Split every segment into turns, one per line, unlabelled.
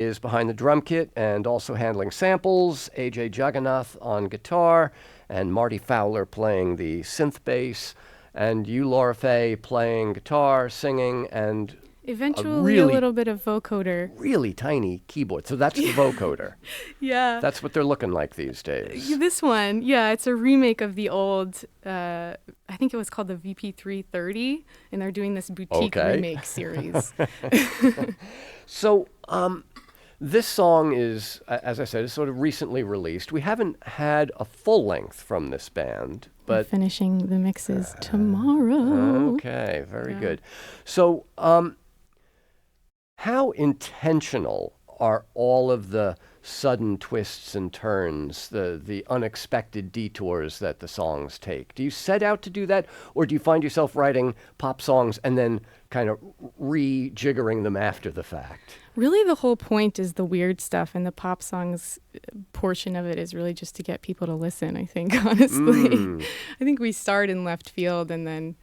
is behind the drum kit and also handling samples, AJ Jagannath on guitar, and Marty Fowler playing the synth bass, and you, Lora-Faye, playing guitar, singing, and
eventually a little bit of vocoder.
Really tiny keyboard. So that's the vocoder.
Yeah.
That's what they're looking like these days.
This one, yeah, it's a remake of the old, I think it was called the VP330, and they're doing this boutique remake series.
So, this song is, as I said, is sort of recently released. We haven't had a full length from this band, but
we're finishing the mixes tomorrow.
Okay, very good. So, how intentional are all of the sudden twists and turns, the unexpected detours that the songs take? Do you set out to do that, or do you find yourself writing pop songs and then kind of rejiggering them after the fact?
Really, the whole point is the weird stuff, and the pop songs portion of it is really just to get people to listen, I think, honestly. I think we start in left field and then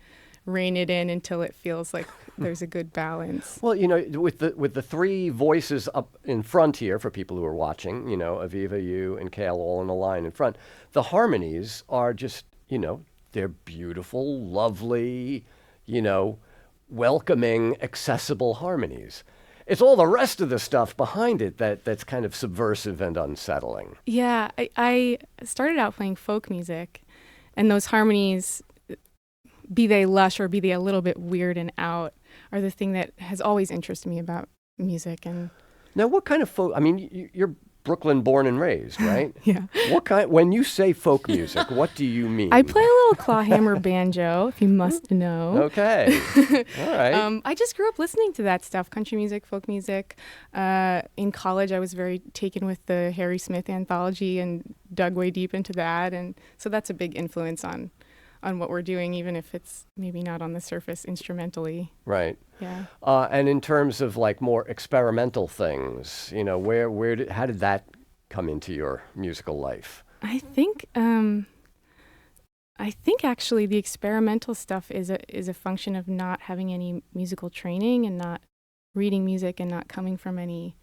rein it in until it feels like there's a good balance.
Well, with the three voices up in front here for people who are watching, Aviva, you, and Kale all in a line in front, the harmonies are just, they're beautiful, lovely, welcoming, accessible harmonies. It's all the rest of the stuff behind it that's kind of subversive and unsettling.
Yeah, I started out playing folk music, and those harmonies, be they lush or be they a little bit weird and out, are the thing that has always interested me about music. And
now, what kind of folk? I mean, you're Brooklyn born and raised, right?
Yeah.
When you say folk music, what do you mean?
I play a little clawhammer banjo, if you must know.
Okay. All right.
I just grew up listening to that stuff, country music, folk music. In college, I was very taken with the Harry Smith anthology and dug way deep into that. And so that's a big influence on what we're doing, even if it's maybe not on the surface instrumentally.
Right.
Yeah.
And in terms of like more experimental things, how did that come into your musical life?
I think actually the experimental stuff is a function of not having any musical training and not reading music and not coming from any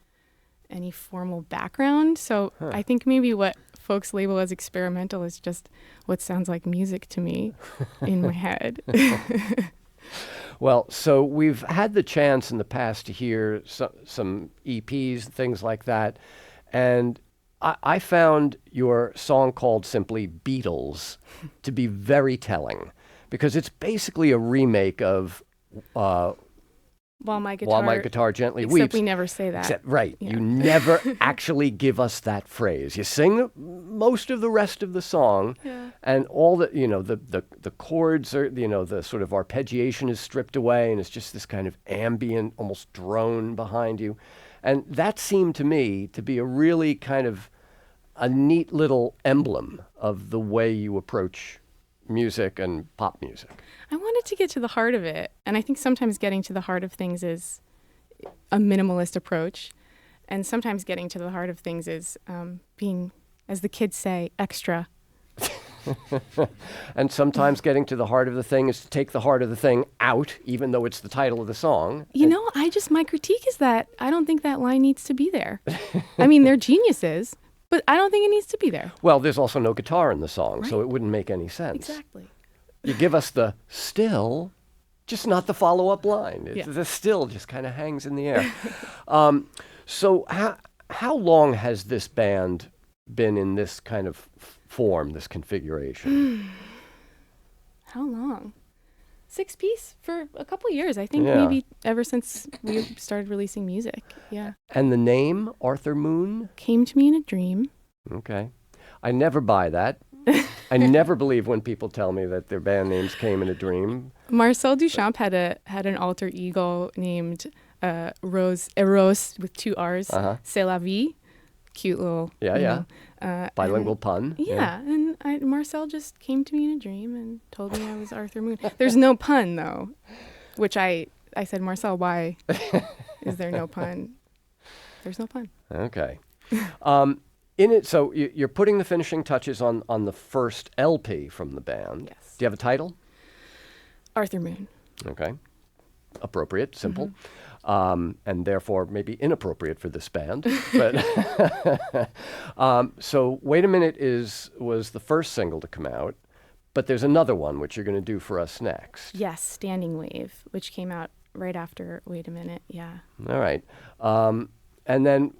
formal background. So I think maybe what folks label as experimental is just what sounds like music to me in my head.
Well, so we've had the chance in the past to hear some EPs, things like that, and I found your song called simply Beatles to be very telling, because it's basically a remake of
While My
Guitar Gently
Weeps. Except we never say that.
Right.
Yeah.
You never actually give us that phrase. You sing most of the rest of the song, and all the chords are, the sort of arpeggiation is stripped away, and it's just this kind of ambient, almost drone behind you. And that seemed to me to be a really kind of a neat little emblem of the way you approach music and pop music.
I wanted to get to the heart of it, and I think sometimes getting to the heart of things is a minimalist approach, and sometimes getting to the heart of things is being, as the kids say, extra.
And sometimes getting to the heart of the thing is to take the heart of the thing out, even though it's the title of the song.
My critique is that I don't think that line needs to be there. I mean, they're geniuses, but I don't think it needs to be there.
Well, there's also no guitar in the song,
right.
So it wouldn't make any sense.
Exactly.
You give us the still, just not the follow-up line. The still just kind of hangs in the air. So how long has this band been in this kind of form, this configuration?
How long? 6-piece for a couple of years, I think. Maybe ever since we started releasing music. Yeah.
And the name, Arthur Moon?
Came to me in a dream.
Okay. I never buy that. I never believe when people tell me that their band names came in a dream.
Marcel Duchamp had an alter ego named Eros with 2 R's. C'est la vie. Cute little.
Bilingual pun.
Yeah. And Marcel just came to me in a dream and told me I was Arthur Moon. There's no pun, though, which I said, Marcel, why is there no pun? There's no pun.
Okay. In it, so you're putting the finishing touches on the first LP from the band.
Yes.
Do you have a title?
Arthur Moon.
Okay. Appropriate, simple. and therefore maybe inappropriate for this band. But so Wait a Minute was the first single to come out, but there's another one which you're going to do for us next.
Yes, Standing Wave, which came out right after Wait a Minute. Yeah.
All right. And then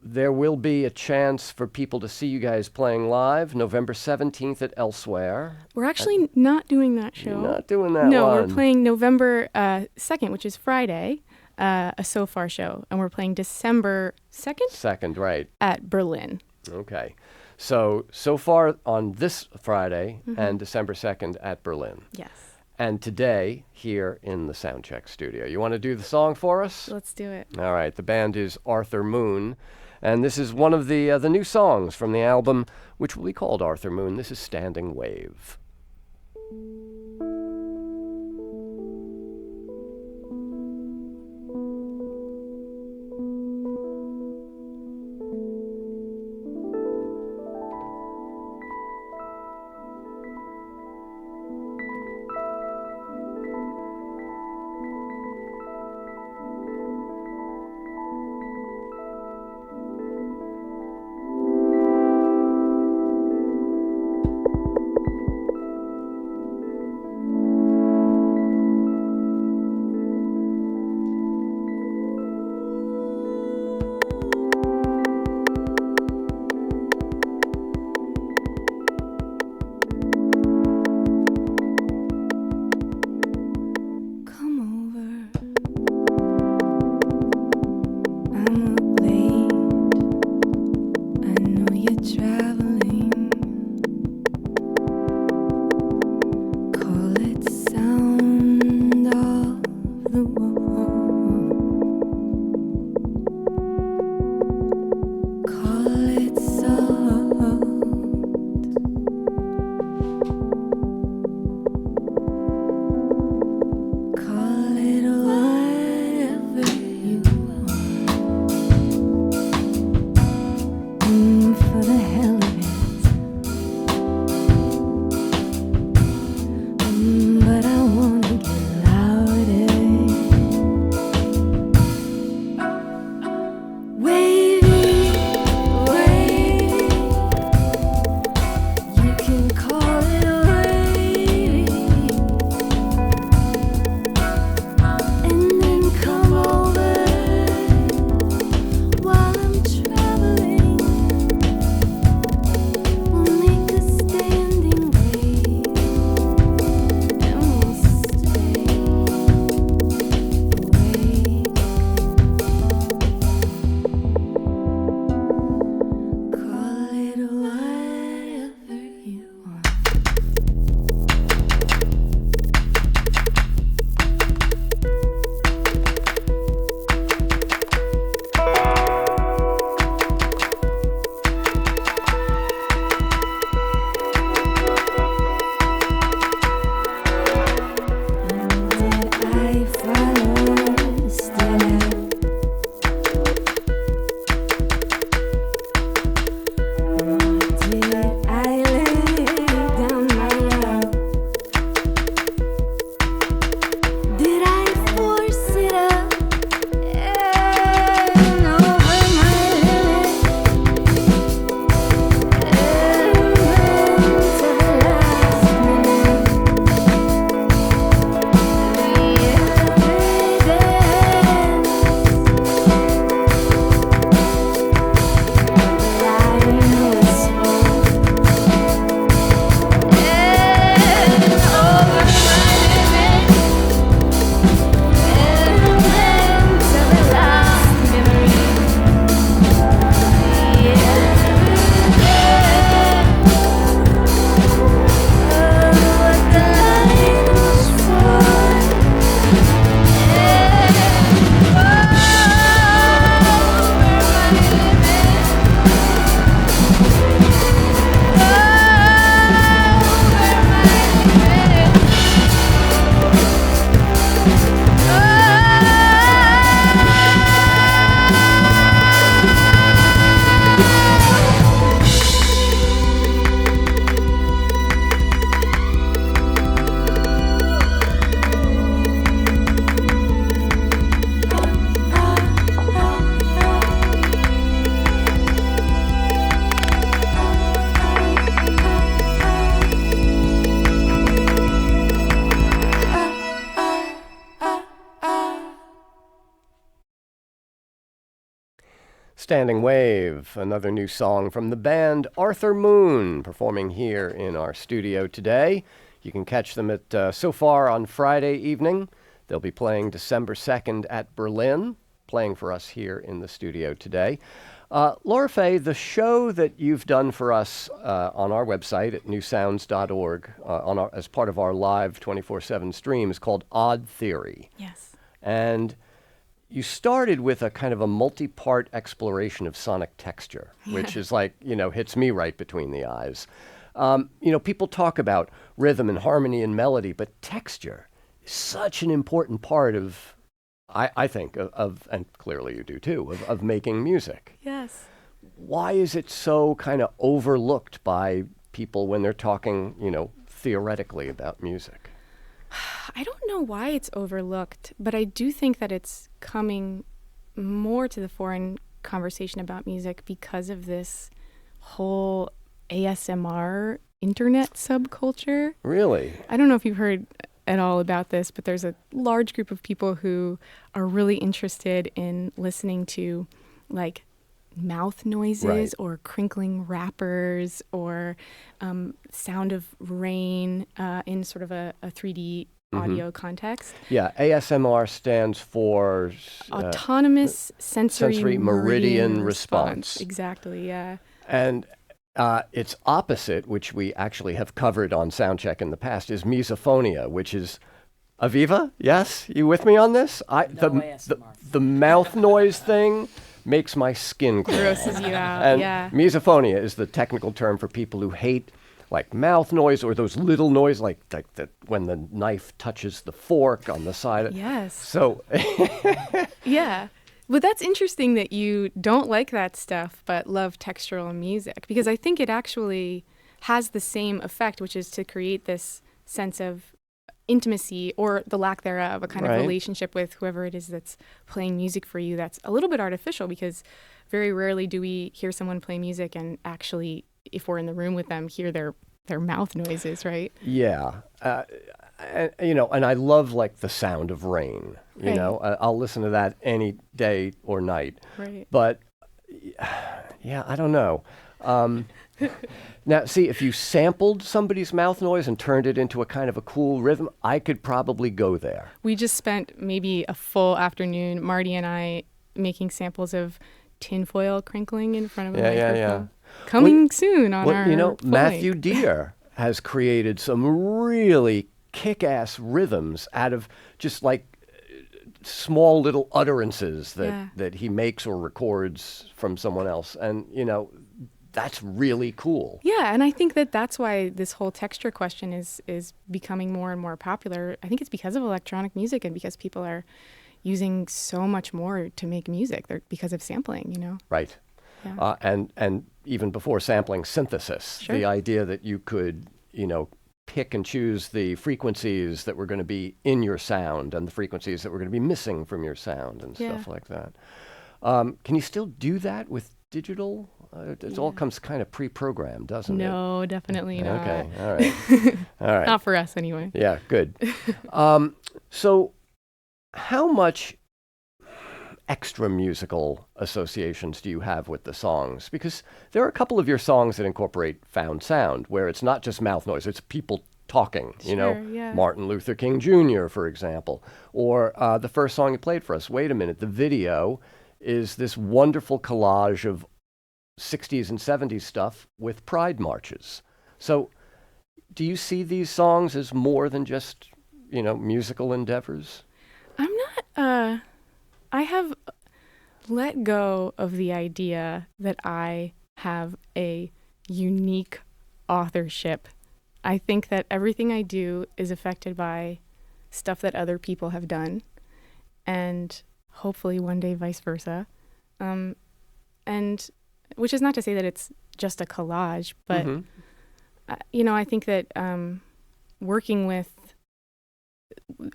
there will be a chance for people to see you guys playing live November 17th at Elsewhere.
We're actually not doing that show.
You're not doing that
No,
one.
we're playing November 2nd, which is Friday, a So Far show. And we're playing December 2nd?
2nd, right.
At Berlin.
Okay. So far on this Friday and December 2nd at Berlin.
Yes.
And today, here in the Soundcheck studio. You want to do the song for us?
Let's do it.
All right. The band is Arthur Moon. And this is one of the new songs from the album, which will be called Arthur Moon. This is Standing Wave. Standing Wave, another new song from the band Arthur Moon, performing here in our studio today. You can catch them at So Far on Friday evening. They'll be playing December 2nd at Berlin, playing for us here in the studio today. Lora-Faye, the show that you've done for us on our website at newsounds.org as part of our live 24/7 stream is called Odd Theory.
Yes.
And you started with a kind of a multi-part exploration of sonic texture, which is like, hits me right between the eyes. People talk about rhythm and harmony and melody, but texture is such an important part of, I think, of, and clearly you do too, of making music.
Yes.
Why is it so kind of overlooked by people when they're talking, theoretically about music?
I don't know why it's overlooked, but I do think that it's coming more to the fore in conversation about music because of this whole ASMR internet subculture.
Really?
I don't know if you've heard at all about this, but there's a large group of people who are really interested in listening to like mouth noises, right, or crinkling wrappers or sound of rain in sort of a 3D audio context.
Yeah, ASMR stands for
Autonomous Sensory
Meridian Response.
Exactly, yeah.
And its opposite, which we actually have covered on Soundcheck in the past, is misophonia, which is Aviva. Yes, you with me on this? The mouth noise thing makes my skin crawl.
Grosses you out,
and
yeah.
Misophonia is the technical term for people who hate like mouth noise or those little noise like that when the knife touches the fork on the side.
Yes.
So
yeah. But that's interesting that you don't like that stuff but love textural music, because I think it actually has the same effect, which is to create this sense of intimacy or the lack thereof, a kind of relationship with whoever it is that's playing music for you that's a little bit artificial, because very rarely do we hear someone play music and actually, if we're in the room with them, hear their mouth noises, right?
Yeah. And I love like the sound of rain, you know, I'll listen to that any day or night.
Right.
But yeah, I don't know. Now, see, if you sampled somebody's mouth noise and turned it into a kind of a cool rhythm, I could probably go there.
We just spent maybe a full afternoon, Marty and I, making samples of tinfoil crinkling in front of a microphone.
Yeah.
Coming soon on our
Matthew Deere has created some really kick-ass rhythms out of just like small little utterances that he makes or records from someone else. And, that's really cool.
Yeah, and I think that's why this whole texture question is becoming more and more popular. I think it's because of electronic music and because people are using so much more to make music. Because of sampling,
Right.
Yeah.
And even before sampling, synthesis.
Sure.
The idea that you could, pick and choose the frequencies that were going to be in your sound and the frequencies that were going to be missing from your sound and stuff like that. Can you still do that with digital? It all comes kind of pre-programmed, doesn't it?
No, definitely not.
Okay, all right. All right.
Not for us anyway.
Yeah, good. So how much extra musical associations do you have with the songs? Because there are a couple of your songs that incorporate found sound, where it's not just mouth noise, it's people talking,
Yeah.
Martin Luther King Jr., for example. Or the first song you played for us, Wait a Minute, the video is this wonderful collage of 60s and 70s stuff with pride marches. So do you see these songs as more than just, musical endeavors?
I'm not, I have let go of the idea that I have a unique authorship. I think that everything I do is affected by stuff that other people have done, and hopefully one day vice versa. And which is not to say that it's just a collage, but, I think that working with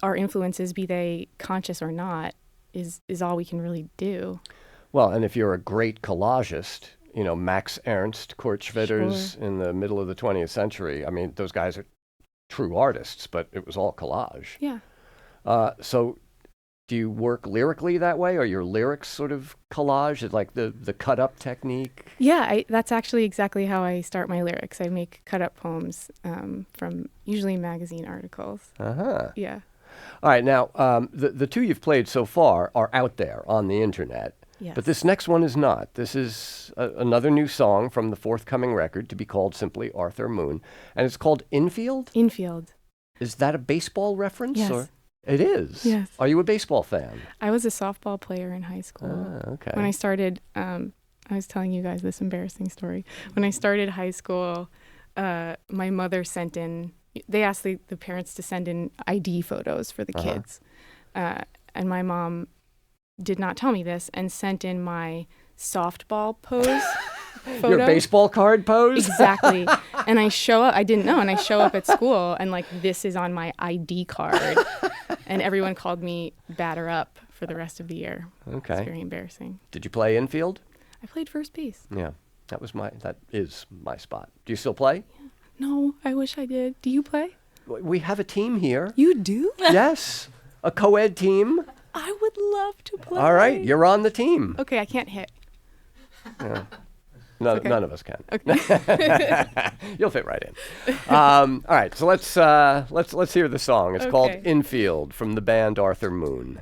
our influences, be they conscious or not, is all we can really do.
Well, and if you're a great collagist, Max Ernst, Kurt Schwitters in the middle of the 20th century, I mean, those guys are true artists, but it was all collage.
Yeah.
So do you work lyrically that way? Are your lyrics sort of collage? Is it like the cut up technique?
Yeah, that's actually exactly how I start my lyrics. I make cut up poems from usually magazine articles.
Uh-huh.
Yeah.
All right, now, the two you've played so far are out there on the internet.
Yes.
But this next one is not. This is another new song from the forthcoming record to be called simply Arthur Moon. And it's called Infield?
Infield.
Is that a baseball reference?
Yes.
Or? It is?
Yes.
Are you a baseball fan?
I was a softball player in high school.
Ah, okay.
When I started, I was telling you guys this embarrassing story. When I started high school, my mother sent in, they asked the parents to send in ID photos for the kids. And my mom did not tell me this and sent in my softball pose photo.
Your baseball card pose?
Exactly. And I show up, I didn't know, and I show up at school and like, this is on my ID card. And everyone called me batter up for the rest of the year.
Okay.
It's very embarrassing.
Did you play infield?
I played first base.
Yeah. That is my spot. Do you still play?
Yeah. No, I wish I did. Do you play?
We have a team here.
You do?
Yes. A co-ed team.
I would love to play.
All right, you're on the team.
Okay, I can't hit.
Yeah. No,
okay.
None of us can.
Okay.
You'll fit right in. All right, so let's hear the song. It's called Infield from the band Arthur Moon.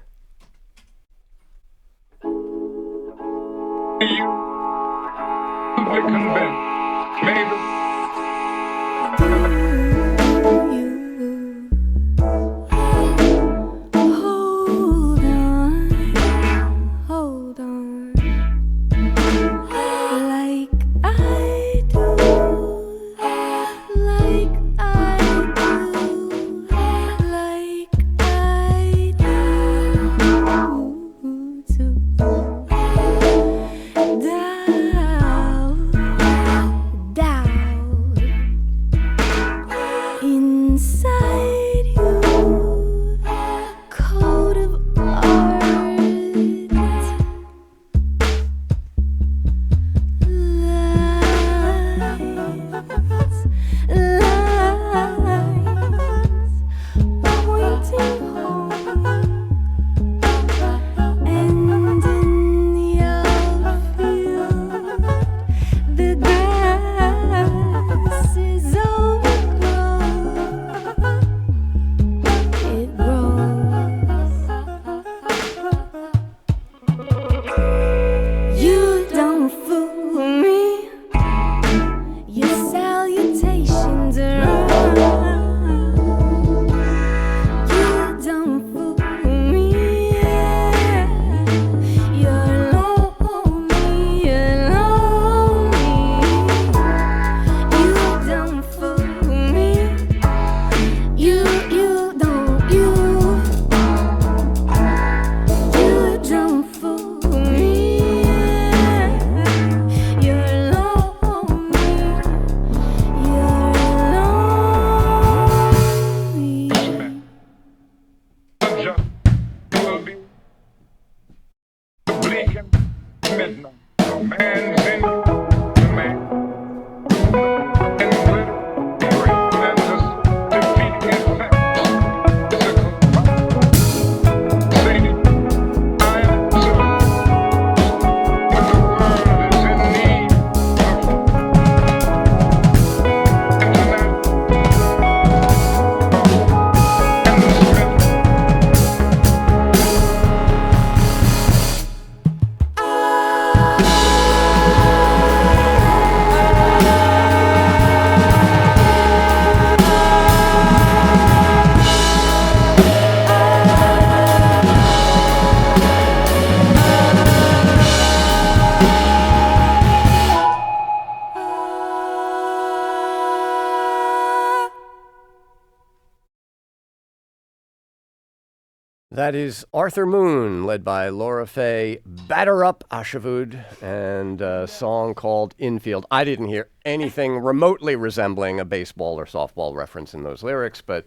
That is Arthur Moon, led by Lora-Faye Åshuvud, and a song called Infield. I didn't hear anything remotely resembling a baseball or softball reference in those lyrics, but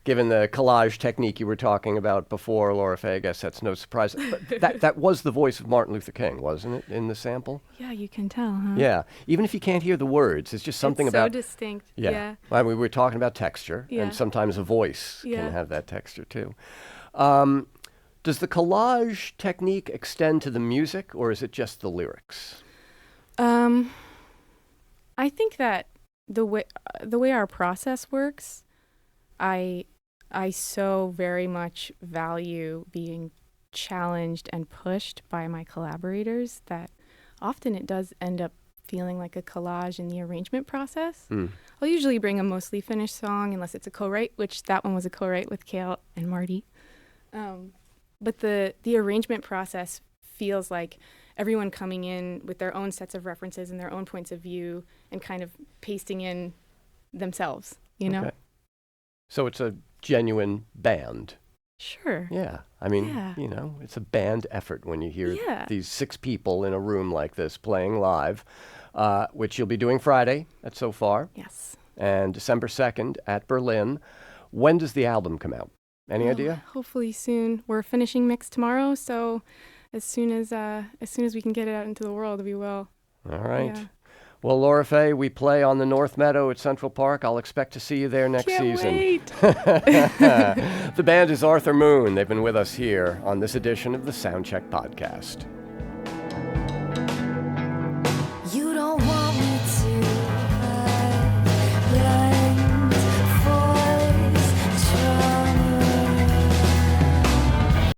given the collage technique you were talking about before, Lora-Faye, I guess that's no surprise. But that was the voice of Martin Luther King, wasn't it, in the sample?
Yeah, you can tell, huh?
Yeah. Even if you can't hear the words, it's just something
it's
about...
so distinct.
Yeah.
Yeah.
Well, we were talking about texture,
Yeah.
and sometimes a voice
Yeah.
can have that texture, too. Does the collage technique extend to the music, or is it just the lyrics?
I think that the way our process works, I so very much value being challenged and pushed by my collaborators that often it does end up feeling like a collage in the arrangement process. I'll usually bring a mostly finished song unless it's a co-write, which that one was a co-write with Kale and Marty. But the arrangement process feels like everyone coming in with their own sets of references and their own points of view and kind of pasting in themselves, you know?
Okay. So it's a genuine band.
Sure.
Yeah. I mean, it's a band effort when you hear these 6 people in a room like this playing live, which you'll be doing Friday at So Far.
Yes.
And December 2nd at Berlin. When does the album come out? Any idea?
Hopefully soon. We're finishing mix tomorrow, so as soon as we can get it out into the world, we will.
All right.
Yeah.
Well, Lora-Faye, we play on the North Meadow at Central Park. I'll expect to see you there next season.
Wait.
The band is Arthur Moon. They've been with us here on this edition of the Soundcheck Podcast.